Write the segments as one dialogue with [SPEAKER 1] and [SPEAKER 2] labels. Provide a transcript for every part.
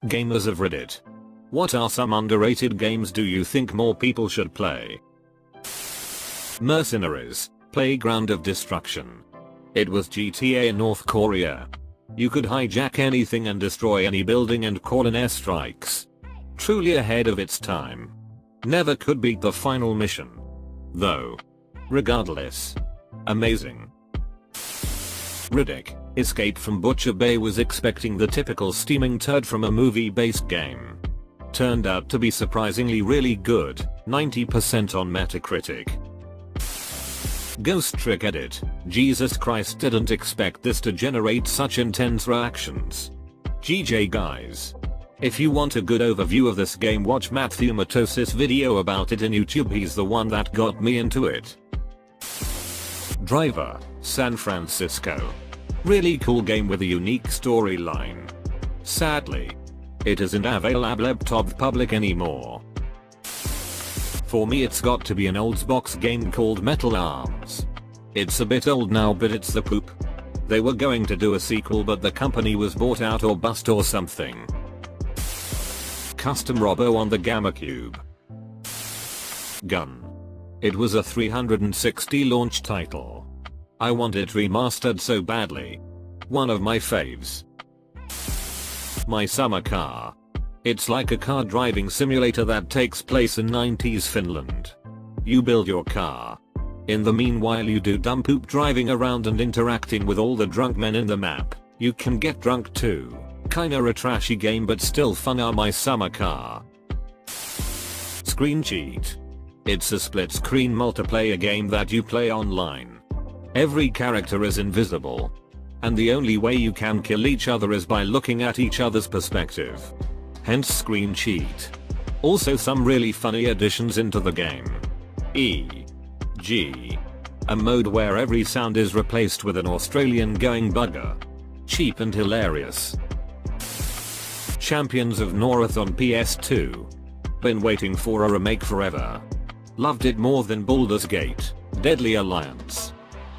[SPEAKER 1] Gamers of Reddit. What are some underrated games do you think more people should play? Mercenaries, Playground of Destruction. It was GTA in North Korea. You could hijack anything and destroy any building and call in airstrikes. Truly ahead of its time. Never could beat the final mission. Though. Regardless. Amazing. Riddick, Escape from Butcher Bay was expecting the typical steaming turd from a movie-based game. Turned out to be surprisingly really good, 90% on Metacritic. Ghost Trick Edit, Jesus Christ, didn't expect this to generate such intense reactions. GG guys. If you want a good overview of this game, watch Matthew Matos's video about it in YouTube, he's the one that got me into it. Driver, San Francisco. Really cool game with a unique storyline. Sadly, it isn't available to the public anymore. For me it's got to be an old Xbox game called Metal Arms. It's a bit old now, but it's the poop. They were going to do a sequel but the company was bought out or bust or something. Custom Robo on the GammaCube. Gun. It was a 360 launch title. I want it remastered so badly. One of my faves. My Summer Car. It's like a car driving simulator that takes place in 90s Finland. You build your car. In the meanwhile you do dumb poop driving around and interacting with all the drunk men in the map. You can get drunk too. Kinda a trashy game but still fun. My Summer Car. Screen Cheat. It's a split screen multiplayer game that you play online. Every character is invisible. And the only way you can kill each other is by looking at each other's perspective. Hence Screen Cheat. Also some really funny additions into the game. E.g. a mode where every sound is replaced with an Australian going bugger. Cheap and hilarious. Champions of North on PS2. Been waiting for a remake forever. Loved it more than Baldur's Gate, Deadly Alliance.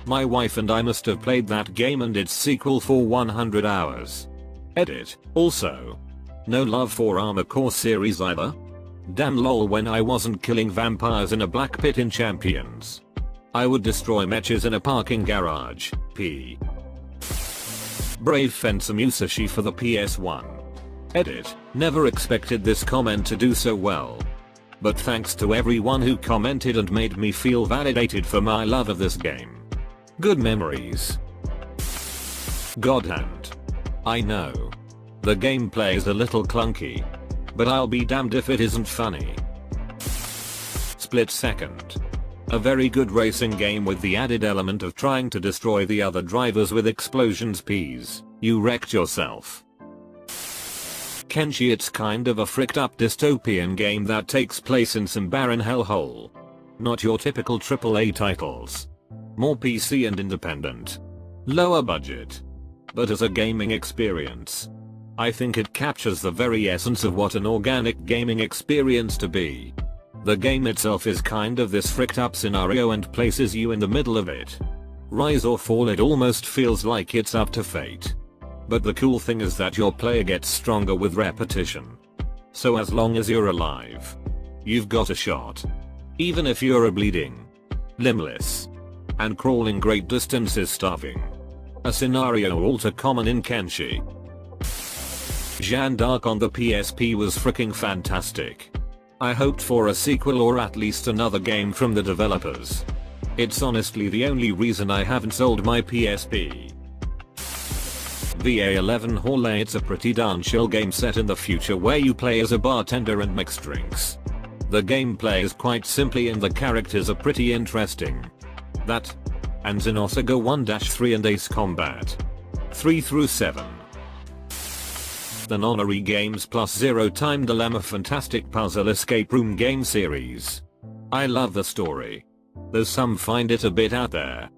[SPEAKER 1] My wife and I must have played that game and its sequel for 100 hours. Edit. Also. No love for Armor Core series either? Damn lol, when I wasn't killing vampires in a black pit in Champions. I would destroy mechas in a parking garage. P. Brave Fencer Musashi for the PS1. Edit. Never expected this comment to do so well. But thanks to everyone who commented and made me feel validated for my love of this game. Good memories. Godhand. I know. The gameplay is a little clunky. But I'll be damned if it isn't funny. Split Second. A very good racing game with the added element of trying to destroy the other drivers with explosions. Peas. You wrecked yourself. Kenshi. It's kind of a fricked up dystopian game that takes place in some barren hellhole. Not your typical AAA titles. More PC and independent. Lower budget. But as a gaming experience, I think it captures the very essence of what an organic gaming experience to be. The game itself is kind of this fricked up scenario and places you in the middle of it. Rise or fall, it almost feels like it's up to fate. But the cool thing is that your player gets stronger with repetition. So as long as you're alive, you've got a shot. Even if you're a bleeding, limbless, and crawling great distances starving. A scenario all too common in Kenshi. Jeanne d'Arc on the PSP was freaking fantastic. I hoped for a sequel or at least another game from the developers. It's honestly the only reason I haven't sold my PSP. VA11 Hall. It's a pretty darn chill game set in the future where you play as a bartender and mix drinks. The gameplay is quite simply and the characters are pretty interesting. That, and Xenosaga 1-3 and Ace Combat 3-7. The Nonary Games plus Zero Time Dilemma fantastic puzzle escape room game series. I love the story, though some find it a bit out there.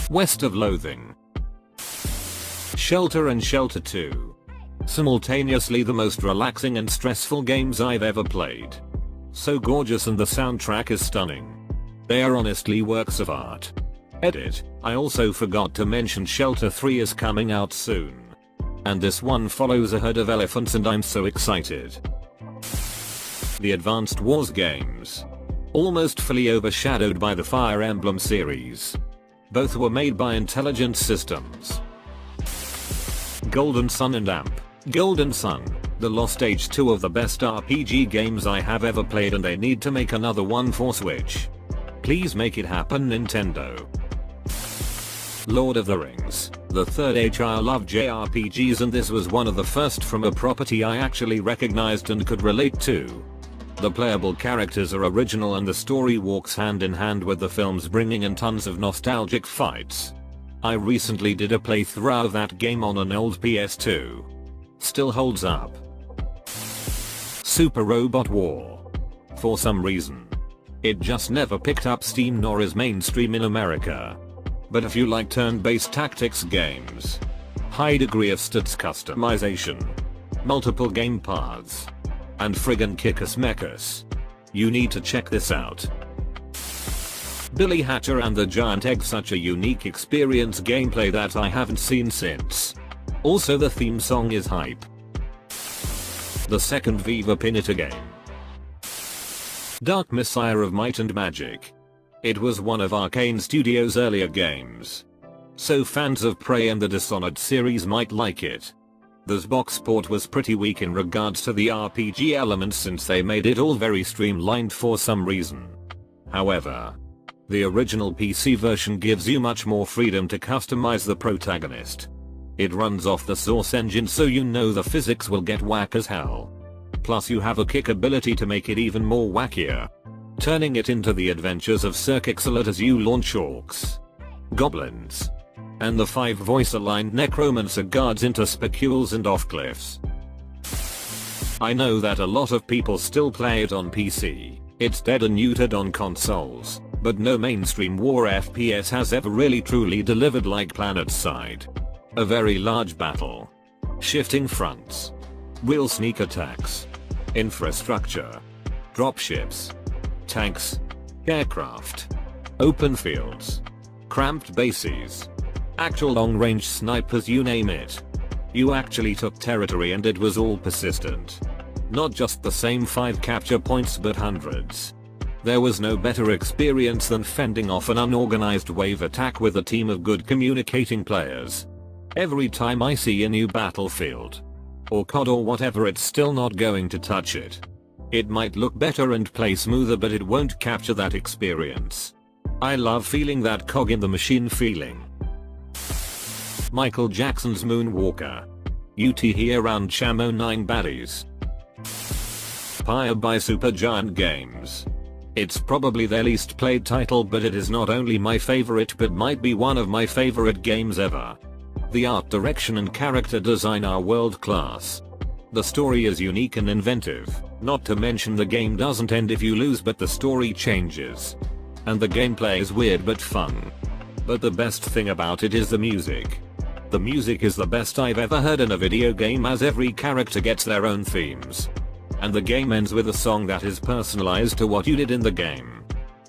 [SPEAKER 1] West of Loathing. Shelter and Shelter 2. Simultaneously the most relaxing and stressful games I've ever played. So gorgeous and the soundtrack is stunning. They are honestly works of art. Edit. I also forgot to mention Shelter 3 is coming out soon. And this one follows a herd of elephants and I'm so excited. The Advanced Wars games. Almost fully overshadowed by the Fire Emblem series. Both were made by Intelligent Systems. Golden Sun and AMP. Golden Sun, The Lost Age, two of the best RPG games I have ever played, and they need to make another one for Switch. Please make it happen, Nintendo. Lord of the Rings, the third age. I love JRPGs and this was one of the first from a property I actually recognized and could relate to. The playable characters are original and the story walks hand in hand with the films, bringing in tons of nostalgic fights. I recently did a playthrough of that game on an old PS2. Still holds up. Super Robot War. For some reason, it just never picked up steam nor is mainstream in America. But if you like turn-based tactics games, high degree of stats customization, multiple game paths, and friggin' kick-ass mechas, you need to check this out. Billy Hatcher and the Giant Egg, such a unique experience, gameplay that I haven't seen since. Also the theme song is hype. The second Viva Pinata game. Dark Messiah of Might and Magic. It was one of Arcane Studios' earlier games, so fans of Prey and the Dishonored series might like it. The Xbox port was pretty weak in regards to the RPG elements since they made it all very streamlined for some reason. However, the original PC version gives you much more freedom to customize the protagonist. It runs off the Source engine, so you know the physics will get whack as hell. Plus you have a kick ability to make it even more wackier, turning it into the adventures of Sir Kixelet as you launch orcs, goblins, and the 5 voice-aligned necromancer guards into specules and off cliffs. I know that a lot of people still play it on PC. It's dead and neutered on consoles, but no mainstream war FPS has ever really truly delivered like PlanetSide. A very large battle, shifting fronts, wheel sneak attacks, infrastructure, dropships, tanks, aircraft, open fields, cramped bases, actual long-range snipers, you name it. You actually took territory and it was all persistent. Not just the same 5 capture points but hundreds. There was no better experience than fending off an unorganized wave attack with a team of good communicating players. Every time I see a new battlefield, or COD or whatever, it's still not going to touch it. It might look better and play smoother, but it won't capture that experience. I love feeling that cog in the machine feeling. Michael Jackson's Moonwalker. UTE around Shamo 9 baddies. Pyre by Supergiant Games. It's probably their least played title, but it is not only my favorite but might be one of my favorite games ever. The art direction and character design are world class. The story is unique and inventive, not to mention the game doesn't end if you lose, but the story changes. And the gameplay is weird but fun. But the best thing about it is the music. The music is the best I've ever heard in a video game, as every character gets their own themes. And the game ends with a song that is personalized to what you did in the game.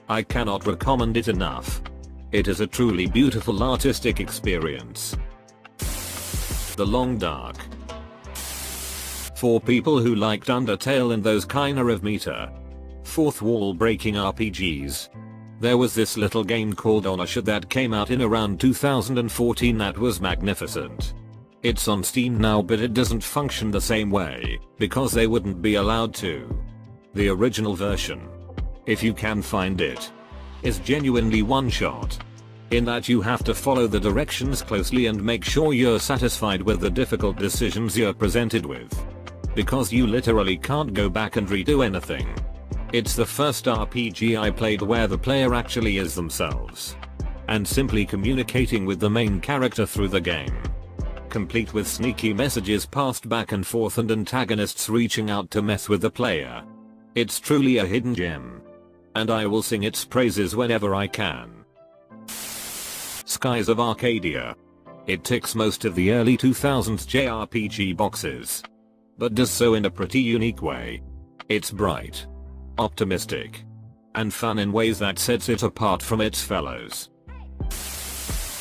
[SPEAKER 1] I cannot recommend it enough. It is a truly beautiful artistic experience. The Long Dark. For people who liked Undertale and those kinda of meter, fourth wall breaking RPGs, there was this little game called Onisha that came out in around 2014 that was magnificent. It's on Steam now, but it doesn't function the same way, because they wouldn't be allowed to. The original version, if you can find it, is genuinely one shot. In that you have to follow the directions closely and make sure you're satisfied with the difficult decisions you're presented with. Because you literally can't go back and redo anything. It's the first RPG I played where the player actually is themselves, and simply communicating with the main character through the game. Complete with sneaky messages passed back and forth and antagonists reaching out to mess with the player. It's truly a hidden gem. And I will sing its praises whenever I can. Skies of Arcadia. It ticks most of the early 2000s JRPG boxes, but does so in a pretty unique way. It's bright, optimistic, and fun in ways that sets it apart from its fellows.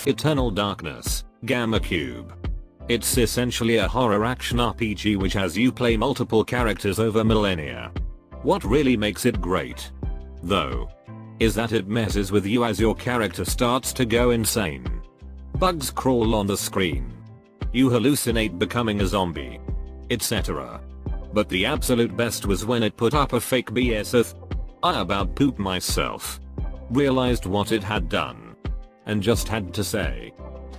[SPEAKER 1] Eternal Darkness, Gamma Cube. It's essentially a horror action RPG which has you play multiple characters over millennia. What really makes it great, though, is that it messes with you as your character starts to go insane. Bugs crawl on the screen. You hallucinate becoming a zombie, etc. But the absolute best was when it put up a fake BS. I about pooped myself. Realized what it had done. And just had to say,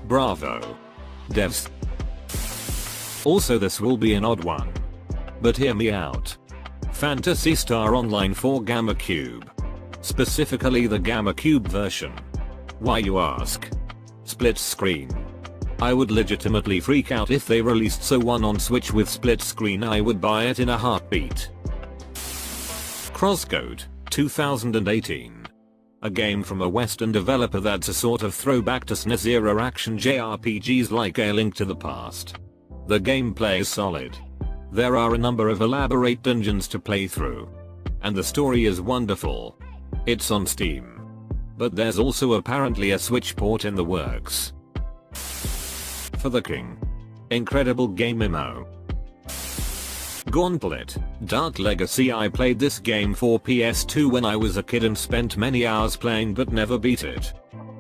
[SPEAKER 1] bravo, devs. Also, this will be an odd one, but hear me out. Phantasy Star Online 4 Gamma Cube. Specifically the Gamma Cube version. Why, you ask? Split screen. I would legitimately freak out if they released so one on Switch with split screen. I would buy it in a heartbeat. Crosscode, 2018. A game from a Western developer that's a sort of throwback to SNES era action JRPGs like A Link to the Past. The gameplay is solid. There are a number of elaborate dungeons to play through. And the story is wonderful. It's on Steam. But there's also apparently a Switch port in the works. For the King. Incredible game MMO. Gauntlet, Dark Legacy. I played this game for PS2 when I was a kid and spent many hours playing but never beat it.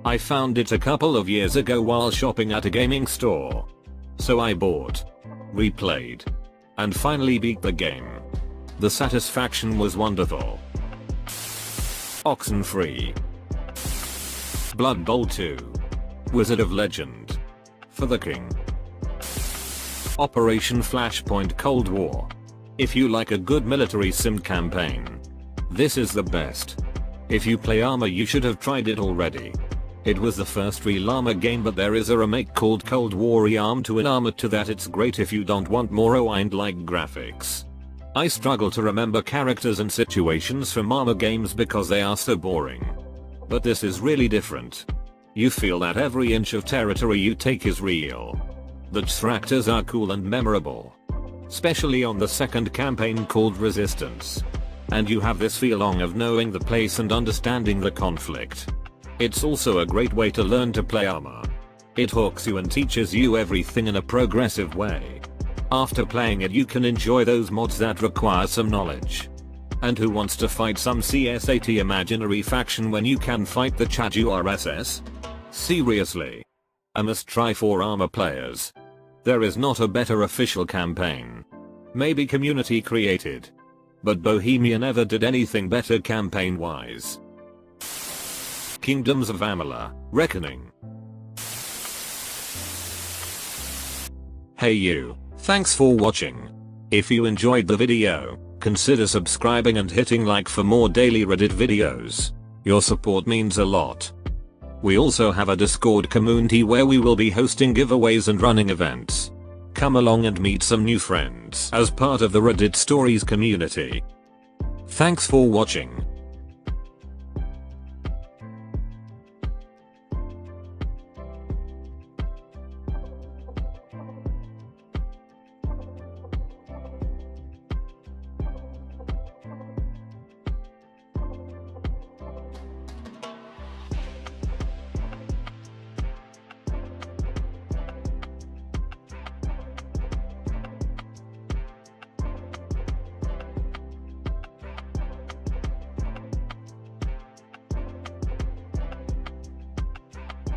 [SPEAKER 1] I found it a couple of years ago while shopping at a gaming store. So I bought, replayed, and finally beat the game. The satisfaction was wonderful. Oxenfree. Blood Bowl 2. Wizard of Legend. For the King. Operation Flashpoint Cold War. If you like a good military sim campaign, this is the best. If you play Arma, you should have tried it already. It was the first real Arma game, but there is a remake called Cold War Arm to an Arma to that. It's great if you don't want more Rewind-like graphics. I struggle to remember characters and situations from Arma games because they are so boring. But this is really different. You feel that every inch of territory you take is real. The characters are cool and memorable. Especially on the second campaign called Resistance. And you have this feeling of knowing the place and understanding the conflict. It's also a great way to learn to play Arma. It hooks you and teaches you everything in a progressive way. After playing it, you can enjoy those mods that require some knowledge. And who wants to fight some CSAT imaginary faction when you can fight the Chaju RSS? Seriously. A must try for Arma players. There is not a better official campaign. Maybe community created. But Bohemia never did anything better campaign wise. Kingdoms of Amalur: Reckoning. Hey you, thanks for watching. If you enjoyed the video, consider subscribing and hitting like for more daily Reddit videos. Your support means a lot. We also have a Discord community where we will be hosting giveaways and running events. Come along and meet some new friends as part of the Reddit Stories community. Thanks for watching.